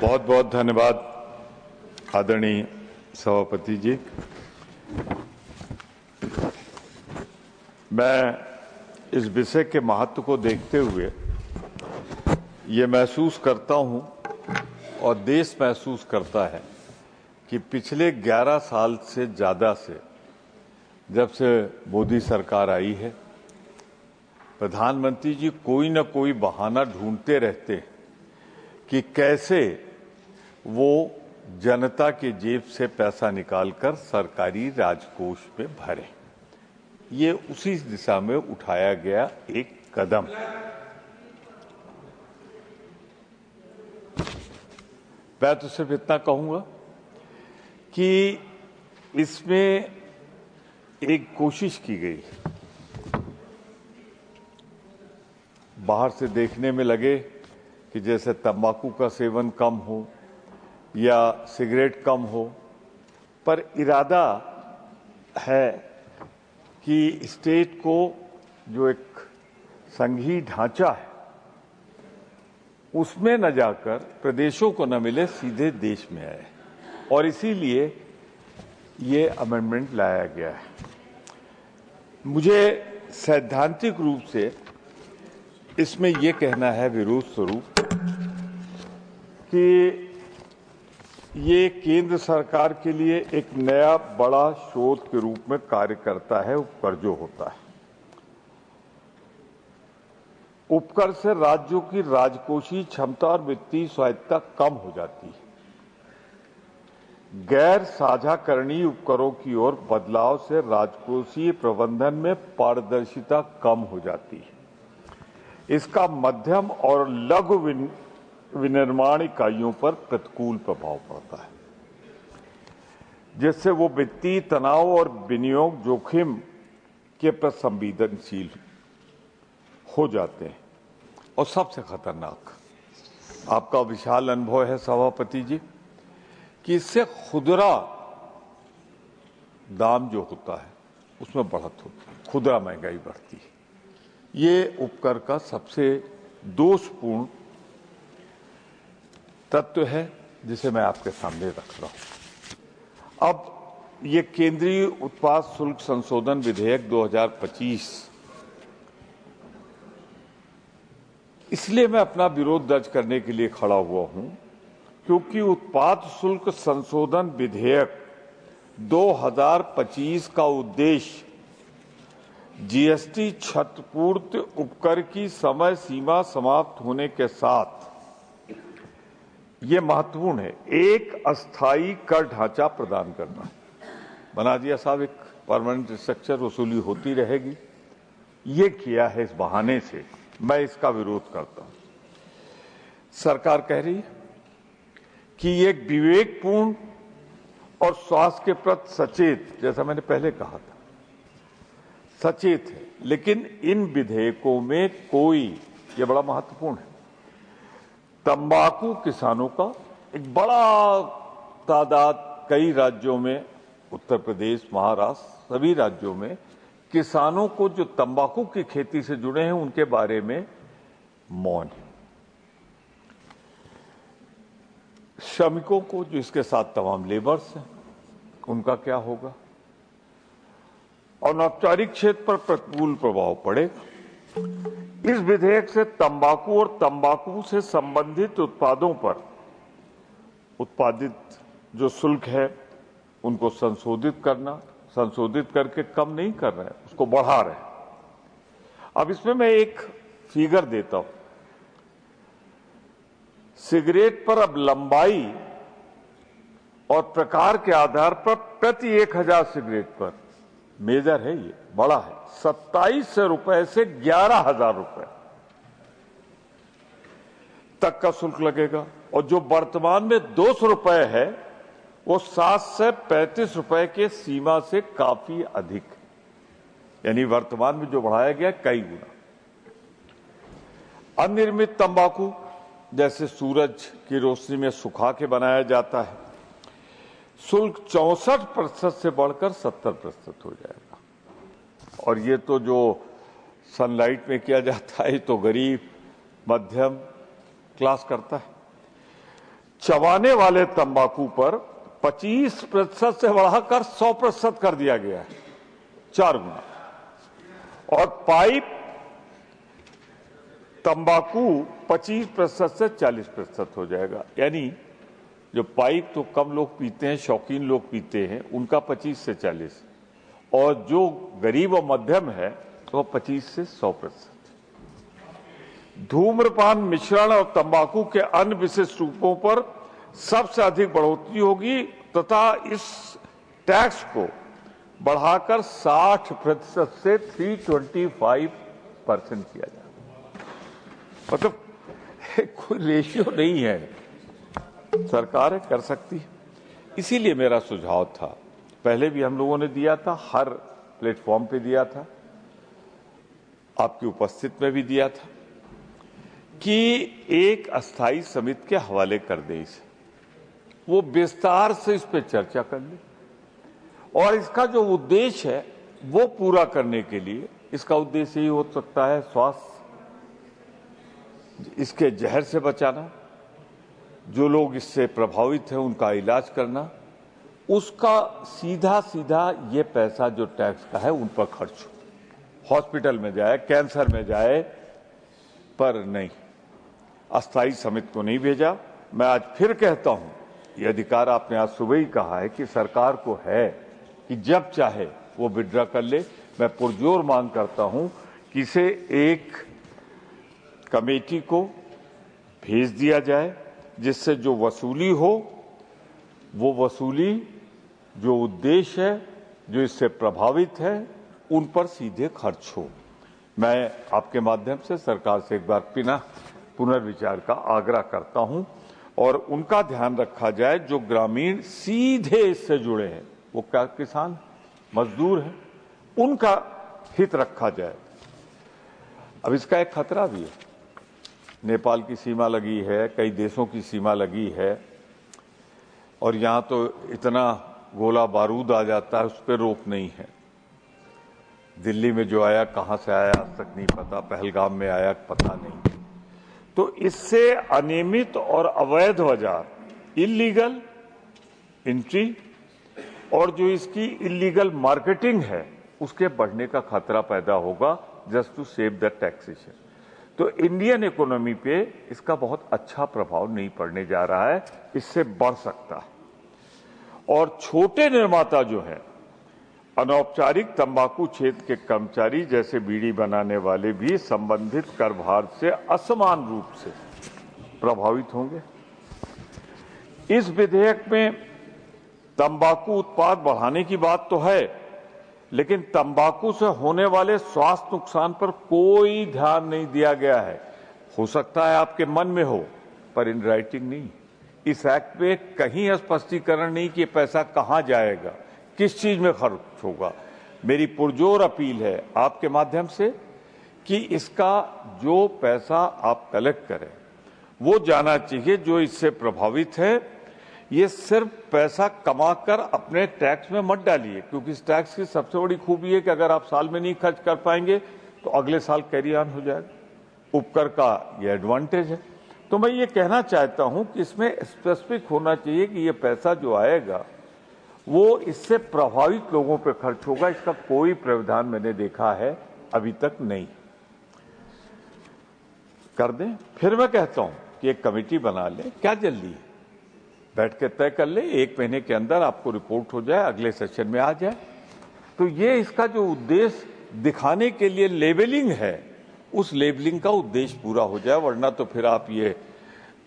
बहुत बहुत धन्यवाद आदरणीय सभापति जी। मैं इस विषय के महत्व को देखते हुए ये महसूस करता हूं और देश महसूस करता है कि पिछले 11 साल से ज़्यादा से जब से मोदी सरकार आई है, प्रधानमंत्री जी कोई न कोई बहाना ढूंढते रहते हैं कि कैसे वो जनता के जेब से पैसा निकालकर सरकारी राजकोष में भरे। ये उसी दिशा में उठाया गया एक कदम। मैं तो सिर्फ इतना कहूंगा कि इसमें एक कोशिश की गई, बाहर से देखने में लगे कि जैसे तंबाकू का सेवन कम हो या सिगरेट कम हो, पर इरादा है कि स्टेट को जो एक संघीय ढांचा है उसमें न जाकर प्रदेशों को न मिले, सीधे देश में आए, और इसीलिए ये अमेंडमेंट लाया गया है। मुझे सैद्धांतिक रूप से इसमें यह कहना है विरोध स्वरूप कि ये केंद्र सरकार के लिए एक नया बड़ा स्रोत के रूप में कार्य करता है। उपकर जो होता है, उपकर से राज्यों की राजकोषीय क्षमता और वित्तीय स्वायत्तता कम हो जाती है। गैर साझाकरणीय उपकरों की ओर बदलाव से राजकोषीय प्रबंधन में पारदर्शिता कम हो जाती है। इसका मध्यम और लघु विनिर्माण इकाइयों पर प्रतिकूल प्रभाव पड़ता है, जिससे वो वित्तीय तनाव और विनियोग जोखिम के प्रति संवेदनशील हो जाते हैं। और सबसे खतरनाक, आपका विशाल अनुभव है सभापति जी, कि इससे खुदरा दाम जो होता है उसमें बढ़त होती है, खुदरा महंगाई बढ़ती है। ये उपकर का सबसे दोषपूर्ण तत्व है जिसे मैं आपके सामने रख रहा हूं। अब ये केंद्रीय उत्पाद शुल्क संशोधन विधेयक 2025, इसलिए मैं अपना विरोध दर्ज करने के लिए खड़ा हुआ हूं क्योंकि उत्पाद शुल्क संशोधन विधेयक 2025 का उद्देश्य जीएसटी क्षतिपूर्ति उपकर की समय सीमा समाप्त होने के साथ, ये महत्वपूर्ण है, एक अस्थायी कर ढांचा प्रदान करना। बना दिया साहब, एक परमानेंट स्ट्रक्चर, वसूली होती रहेगी। ये किया है इस बहाने से, मैं इसका विरोध करता हूं। सरकार कह रही है कि ये एक विवेकपूर्ण और स्वास्थ्य के प्रति सचेत, जैसा मैंने पहले कहा था, सचेत है, लेकिन इन विधेयकों में कोई, ये बड़ा महत्वपूर्ण है, तंबाकू किसानों का एक बड़ा तादाद कई राज्यों में, उत्तर प्रदेश, महाराष्ट्र, सभी राज्यों में किसानों को जो तंबाकू की खेती से जुड़े हैं उनके बारे में मौन है। श्रमिकों को जो इसके साथ तमाम लेबर्स हैं उनका क्या होगा? अनौपचारिक क्षेत्र पर प्रतिकूल प्रभाव पड़ेगा। इस विधेयक से तंबाकू और तंबाकू से संबंधित उत्पादों पर उत्पादित जो शुल्क है उनको संशोधित करके कम नहीं कर रहे हैं, उसको बढ़ा रहे हैं। अब इसमें मैं एक फिगर देता हूं। सिगरेट पर अब लंबाई और प्रकार के आधार पर प्रति 1000 सिगरेट पर, मेजर है ये, बड़ा है, 2700 रुपए से 11,000 रुपए तक का शुल्क लगेगा। और जो वर्तमान में 200 रुपए है वो 7 से 35 रुपए के सीमा से काफी अधिक है, यानी वर्तमान में जो बढ़ाया गया कई गुना। अनिर्मित तंबाकू जैसे सूरज की रोशनी में सुखा के बनाया जाता है, शुल्क 64% से बढ़कर 70% हो जाएगा। और ये तो जो सनलाइट में किया जाता है तो गरीब मध्यम क्लास करता है। चबाने वाले तंबाकू पर 25% से बढ़ाकर 100% कर दिया गया है, 4 गुना। और पाइप तंबाकू 25% से 40% हो जाएगा। यानी जो पाइप तो कम लोग पीते हैं, शौकीन लोग पीते हैं, उनका 25 से 40, और जो गरीब और मध्यम है वो 25 से 100%। धूम्रपान मिश्रण और तंबाकू के अन्य विशिष्ट रूपों पर सबसे अधिक बढ़ोतरी होगी तथा इस टैक्स को बढ़ाकर 60% से 325% किया जाए। मतलब कोई रेशियो नहीं है, सरकार कर सकती है। इसीलिए मेरा सुझाव था, पहले भी हम लोगों ने दिया था, हर प्लेटफॉर्म पे दिया था, आपकी उपस्थिति में भी दिया था, कि एक अस्थाई समिति के हवाले कर दे इसे, वो विस्तार से इस पे चर्चा कर ले, और इसका जो उद्देश्य है वो पूरा करने के लिए, इसका उद्देश्य ही हो सकता है स्वास्थ्य, इसके जहर से बचाना, जो लोग इससे प्रभावित हैं उनका इलाज करना, उसका सीधा सीधा ये पैसा जो टैक्स का है उन पर खर्च हो, हॉस्पिटल में जाए, कैंसर में जाए, पर नहीं, अस्थाई समिति को नहीं भेजा। मैं आज फिर कहता हूं, ये अधिकार आपने आज सुबह ही कहा है कि सरकार को है कि जब चाहे वो विड्रॉ कर ले। मैं पुरजोर मांग करता हूं कि इसे एक कमेटी को भेज दिया जाए, जिससे जो वसूली हो वो वसूली, जो उद्देश्य है, जो इससे प्रभावित है, उन पर सीधे खर्च हो। मैं आपके माध्यम से सरकार से एक बार पुनर्विचार का आग्रह करता हूं, और उनका ध्यान रखा जाए जो ग्रामीण सीधे इससे जुड़े हैं, वो क्या किसान मजदूर हैं, उनका हित रखा जाए। अब इसका एक खतरा भी है, नेपाल की सीमा लगी है, कई देशों की सीमा लगी है, और यहां तो इतना गोला बारूद आ जाता है, उस पर रोक नहीं है। दिल्ली में जो आया कहां से आया आज तक नहीं पता, पहलगाम में आया पता नहीं। तो इससे अनियमित और अवैध बाजार, इलीगल एंट्री, और जो इसकी इलीगल मार्केटिंग है उसके बढ़ने का खतरा पैदा होगा, just to save the taxation. तो इंडियन इकोनॉमी पे इसका बहुत अच्छा प्रभाव नहीं पड़ने जा रहा है, इससे बढ़ सकता है। और छोटे निर्माता जो हैं, अनौपचारिक तंबाकू क्षेत्र के कर्मचारी जैसे बीड़ी बनाने वाले भी संबंधित कर भार से असमान रूप से प्रभावित होंगे। इस विधेयक में तंबाकू उत्पाद बढ़ाने की बात तो है, लेकिन तंबाकू से होने वाले स्वास्थ्य नुकसान पर कोई ध्यान नहीं दिया गया है। हो सकता है आपके मन में हो, पर इन राइटिंग नहीं। इस एक्ट में कहीं स्पष्टीकरण नहीं कि पैसा कहां जाएगा, किस चीज में खर्च होगा। मेरी पुरजोर अपील है आपके माध्यम से कि इसका जो पैसा आप कलेक्ट करें वो जाना चाहिए जो इससे प्रभावित है। ये सिर्फ पैसा कमाकर अपने टैक्स में मत डालिए, क्योंकि इस टैक्स की सबसे बड़ी खूबी है कि अगर आप साल में नहीं खर्च कर पाएंगे तो अगले साल कैरी ऑन हो जाएगा। उपकर का ये एडवांटेज है। तो मैं ये कहना चाहता हूं कि इसमें स्पेसिफिक होना चाहिए कि ये पैसा जो आएगा वो इससे प्रभावित लोगों पर खर्च होगा। इसका कोई प्रावधान मैंने देखा है अभी तक नहीं। कर दें। फिर मैं कहता हूं कि एक कमेटी बना लें, क्या जल्दी है, बैठ के तय कर ले, 1 महीने के अंदर आपको रिपोर्ट हो जाए, अगले सेशन में आ जाए। तो ये इसका जो उद्देश्य दिखाने के लिए लेबलिंग है, उस लेबलिंग का उद्देश्य पूरा हो जाए, वरना तो फिर आप ये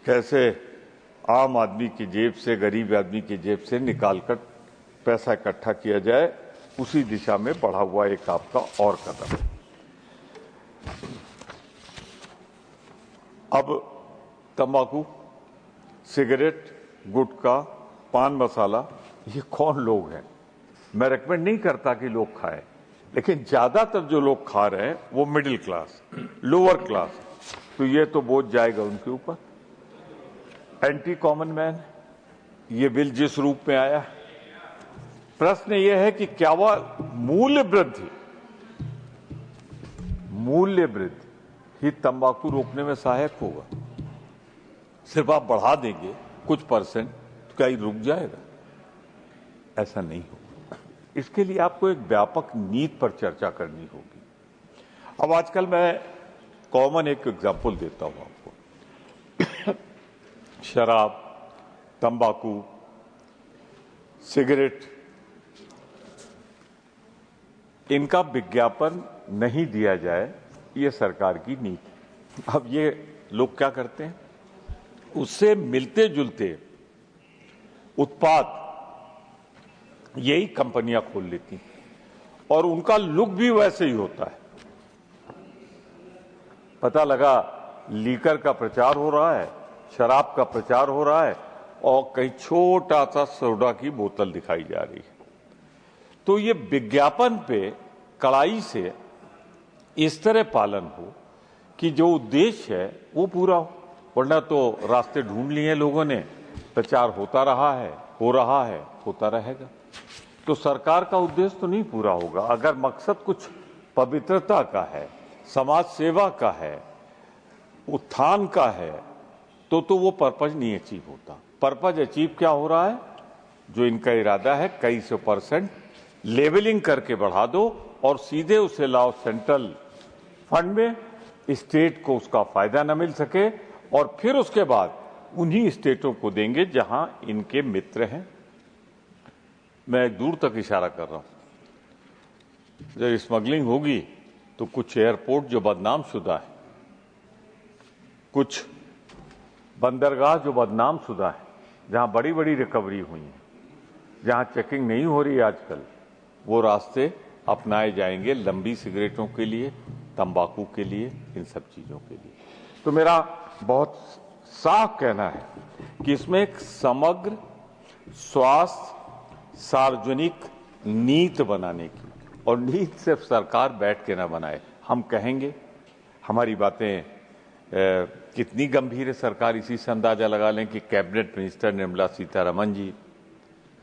कैसे आम आदमी की जेब से, गरीब आदमी की जेब से निकालकर पैसा इकट्ठा किया जाए, उसी दिशा में बढ़ा हुआ एक आपका और कदम है। अब तंबाकू, सिगरेट, गुटखा, पान मसाला, ये कौन लोग हैं? मैं रेकमेंड नहीं करता कि लोग खाएं, लेकिन ज्यादातर जो लोग खा रहे हैं वो मिडिल क्लास, लोअर क्लास, तो ये तो बोझ जाएगा उनके ऊपर। एंटी कॉमन मैन, ये बिल जिस रूप में आया, प्रश्न यह है कि क्या वह मूल्य वृद्धि ही तंबाकू रोकने में सहायक होगा? सिर्फ आप बढ़ा देंगे कुछ परसेंट, तो क्या ये रुक जाएगा? ऐसा नहीं होगा। इसके लिए आपको एक व्यापक नीति पर चर्चा करनी होगी। अब आजकल मैं कॉमन एक एग्जाम्पल देता हूं आपको। शराब, तंबाकू, सिगरेट, इनका विज्ञापन नहीं दिया जाए, ये सरकार की नीति। अब ये लोग क्या करते हैं, उससे मिलते जुलते उत्पाद यही कंपनियां खोल लेती और उनका लुक भी वैसे ही होता है। पता लगा लीकर का प्रचार हो रहा है, शराब का प्रचार हो रहा है और कहीं छोटा सा सोडा की बोतल दिखाई जा रही है। तो ये विज्ञापन पे कड़ाई से इस तरह पालन हो कि जो उद्देश्य है वो पूरा हो, वरना तो रास्ते ढूंढ लिए लोगों ने, प्रचार होता रहा है, हो रहा है, होता रहेगा। तो सरकार का उद्देश्य तो नहीं पूरा होगा। अगर मकसद कुछ पवित्रता का है, समाज सेवा का है, उत्थान का है, तो वो पर्पज नहीं अचीव होता। पर्पज अचीव क्या हो रहा है? जो इनका इरादा है कई सौ % लेवलिंग करके बढ़ा दो और सीधे उसे लाओ सेंट्रल फंड में, स्टेट को उसका फायदा न मिल सके और फिर उसके बाद उन्हीं स्टेटों को देंगे जहां इनके मित्र हैं। मैं दूर तक इशारा कर रहा हूं। जब स्मगलिंग होगी तो कुछ एयरपोर्ट जो बदनाम शुदा है, कुछ बंदरगाह जो बदनाम शुदा है, जहां बड़ी बड़ी रिकवरी हुई है, जहां चेकिंग नहीं हो रही आजकल, वो रास्ते अपनाए जाएंगे लंबी सिगरेटों के लिए, तंबाकू के लिए, इन सब चीजों के लिए। तो मेरा बहुत साफ कहना है कि इसमें एक समग्र स्वास्थ्य सार्वजनिक नीति बनाने की, और नीति सिर्फ सरकार बैठ के ना बनाए। हम कहेंगे, हमारी बातें कितनी गंभीर है सरकार इसी से अंदाजा लगा लें कि कैबिनेट मिनिस्टर निर्मला सीतारमण जी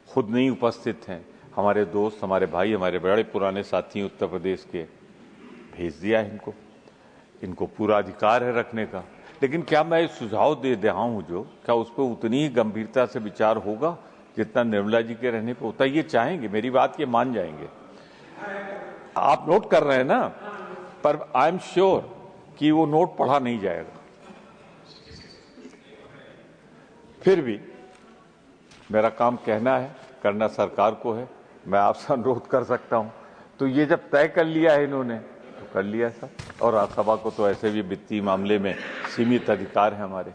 खुद नहीं उपस्थित हैं। हमारे दोस्त, हमारे भाई, हमारे बड़े पुराने साथी उत्तर प्रदेश के भेज दिया है इनको पूरा अधिकार है रखने का। लेकिन क्या मैं सुझाव दे रहा हूं जो, क्या उस पर उतनी ही गंभीरता से विचार होगा जितना निर्मला जी के रहने पर होता? ये चाहेंगे, मेरी बात ये मान जाएंगे। आप नोट कर रहे हैं ना, पर आई एम श्योर कि वो नोट पढ़ा नहीं जाएगा। फिर भी मेरा काम कहना है, करना सरकार को है। मैं आपसे अनुरोध कर सकता हूं, तो ये जब तय कर लिया है इन्होंने तो कर लिया सर। और राज्यसभा को तो ऐसे भी वित्तीय मामले में सीमित अधिकार है हमारे।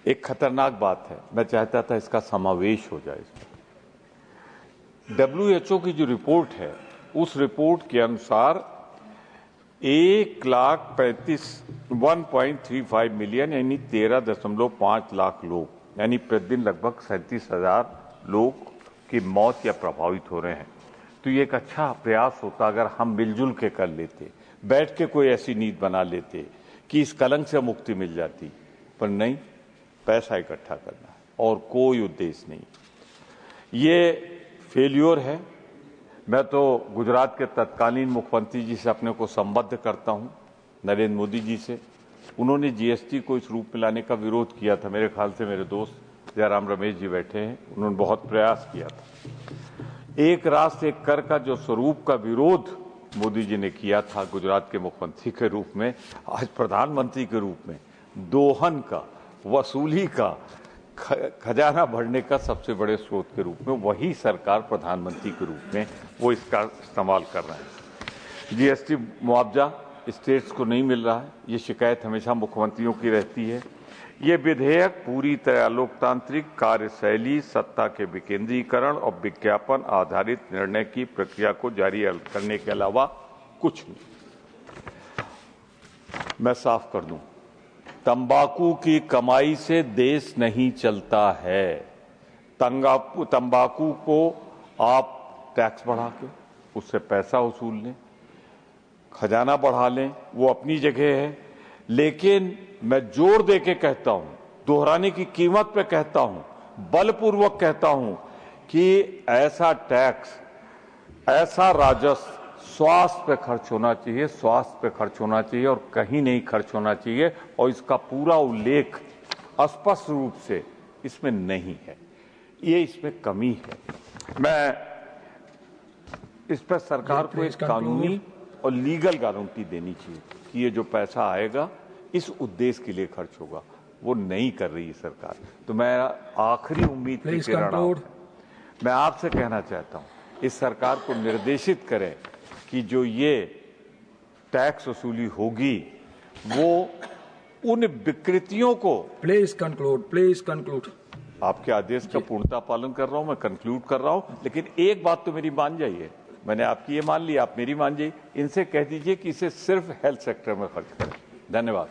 एक खतरनाक बात है, मैं चाहता था इसका समावेश हो जाए इसमें। WHO की जो रिपोर्ट है, उस रिपोर्ट के अनुसार 1,35 मिलियन यानी 13.5 लाख लोग, यानी प्रतिदिन लगभग 37,000 लोग की मौत या प्रभावित हो रहे हैं। तो ये एक अच्छा प्रयास होता अगर हम मिलजुल के कर लेते, बैठ के कोई ऐसी नीति बना लेते कि इस कलंक से मुक्ति मिल जाती। पर नहीं, पैसा इकट्ठा करना है और कोई उद्देश्य नहीं। ये फेल्योर है। मैं तो गुजरात के तत्कालीन मुख्यमंत्री जी से अपने को संबद्ध करता हूं, नरेंद्र मोदी जी से। उन्होंने GST को इस रूप में लाने का विरोध किया था। मेरे ख्याल से मेरे दोस्त जयराम रमेश जी बैठे हैं, उन्होंने बहुत प्रयास किया था। एक राष्ट्र एक कर का जो स्वरूप का विरोध मोदी जी ने किया था गुजरात के मुख्यमंत्री के रूप में, आज प्रधानमंत्री के रूप में दोहन का, वसूली का, खजाना भरने का सबसे बड़े स्रोत के रूप में वही सरकार प्रधानमंत्री के रूप में वो इसका इस्तेमाल कर रहे हैं। GST मुआवजा स्टेट्स को नहीं मिल रहा है, ये शिकायत हमेशा मुख्यमंत्रियों की रहती है। ये विधेयक पूरी तरह लोकतांत्रिक कार्यशैली, सत्ता के विकेंद्रीकरण और विज्ञापन आधारित निर्णय की प्रक्रिया को जारी करने के अलावा कुछ नहीं। मैं साफ कर दूं, तंबाकू की कमाई से देश नहीं चलता है। तंबाकू को आप टैक्स बढ़ा के उससे पैसा वसूल लें, खजाना बढ़ा लें, वो अपनी जगह है। लेकिन मैं जोर दे के कहता हूं, दोहराने की कीमत पे कहता हूं, बलपूर्वक कहता हूं कि ऐसा टैक्स, ऐसा राजस्व स्वास्थ्य पे खर्च होना चाहिए, स्वास्थ्य पे खर्च होना चाहिए और कहीं नहीं खर्च होना चाहिए, और इसका पूरा उल्लेख स्पष्ट रूप से इसमें नहीं है। ये इसमें कमी है। मैं इस पर सरकार को एक कानूनी और लीगल गारंटी देनी चाहिए कि ये जो पैसा आएगा इस उद्देश्य के लिए खर्च होगा। वो नहीं कर रही है सरकार। तो मैं आखिरी उम्मीद की किरण मैं आपसे कहना चाहता हूं, इस सरकार को निर्देशित करें कि जो ये टैक्स वसूली होगी वो उन विकृतियों को प्लीज कंक्लूड। आपके आदेश का पूर्णता पालन कर रहा हूं, मैं कंक्लूड कर रहा हूं, लेकिन एक बात तो मेरी मान जाइए, मैंने आपकी ये मान ली, आप मेरी मान जाइए। इनसे कह दीजिए कि इसे सिर्फ हेल्थ सेक्टर में खर्च करें। धन्यवाद।